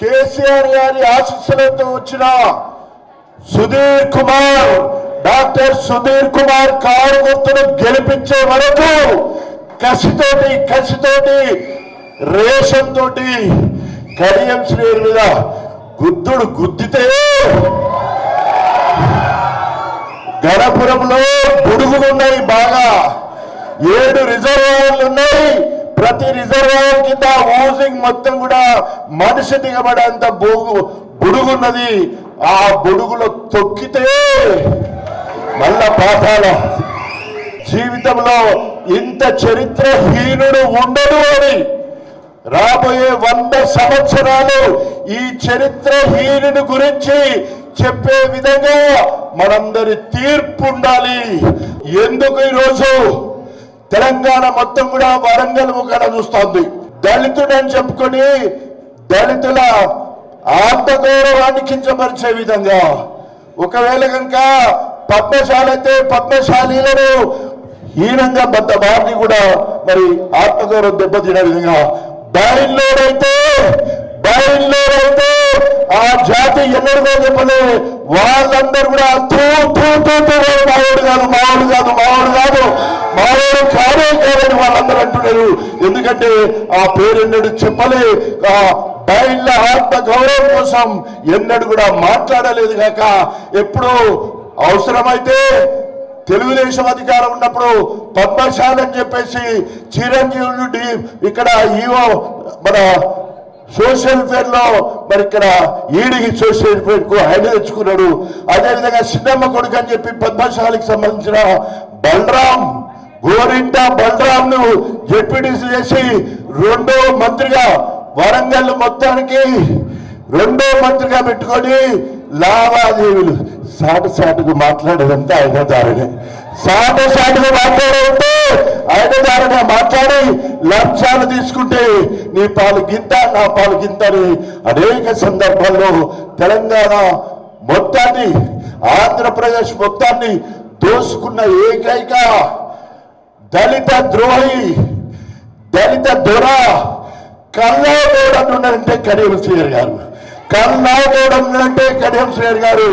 కేసీఆర్ గారి ఆశీస్సులతో వచ్చిన సుధీర్ కుమార్, డాక్టర్ సుధీర్ కుమార్ కారు గుర్తును గెలిపించే వరకు కసితోటి రేషన్ తోటి కడియం శ్రేణి మీద గుద్దుడు గుద్దితే గణపురంలో బుడుగులున్నాయి. బాగా 7 రిజర్వాయర్లు ఉన్నాయి. ప్రతి రిజర్వాయర్ కింద ఓజింగ్ మొత్తం కూడా మనిషి దిగబడేంత బుడుగున్నది. ఆ బుడుగులో తొక్కితే మళ్ళా పాతాల జీవితంలో ఇంత చరిత్రహీనుడు ఉండడు అని రాబోయే 100 సంవత్సరాలు ఈ చరిత్రహీనుని గురించి చెప్పే విధంగా మనందరి తీర్పు ఉండాలి. ఎందుకు ఈరోజు తెలంగాణ మొత్తం కూడా వరంగల్ ముఖాన చూస్తోంది. దళితుడని చెప్పుకొని దళితుల ఆత్మగౌరవాన్ని కించపరిచే విధంగా, ఒకవేళ కనుక పద్మశాలి అయితే పద్మశాలీలను హీనంగా వారిని కూడా మరి ఆత్మగౌరవం దెబ్బతినే విధంగా, బయలుదేరైతే ఆ జాతి ఎన్నడూ చెప్పలే వాళ్ళందరూ కూడా మావాడు కాదని వాళ్ళందరూ అంటున్నారు. ఎందుకంటే ఆ పేరు ఎన్నడూ చెప్పలే. ఆ బయళ్ళ ఆత్మ గౌరవం కోసం ఎన్నడూ కూడా మాట్లాడలేదు కాక, ఎప్పుడూ అవసరమైతే తెలుగుదేశం అధికారం ఉన్నప్పుడు పద్మశాలి అని చెప్పేసి చిరంజీవులు ఇక్కడ ఈవో మన సోషల్ ఫేర్ లో మరి ఇక్కడ ఈడికి సోషల్ ఫేర్ కు ఆయన తెచ్చుకున్నాడు. అదేవిధంగా చిన్నమ్మ కొడుకు అని చెప్పి పద్మశాలికి సంబంధించిన బలరాం గోరింట బలరాం ను జెడ్పీటీసీ చేసి 2వ మంత్రిగా వరంగల్ మొత్తానికి 2వ మంత్రిగా పెట్టుకొని లావాదేవీలు సాటుకు మాట్లాడేదంతా ఆయన దారినే, సాటుగా మాట్లాడేదంటే ఆయన దారినే మాట్లాడి లంచాలు తీసుకుంటే నీ పాలు గింత నా పాలు గింత అని అనేక సందర్భాల్లో తెలంగాణ మొత్తాన్ని ఆంధ్రప్రదేశ్ మొత్తాన్ని దోసుకున్న ఏకైక దళిత ద్రోహి, దళిత దొర కల్లాగౌడ ఉన్నారంటే కడియం శ్రీహరి గారు.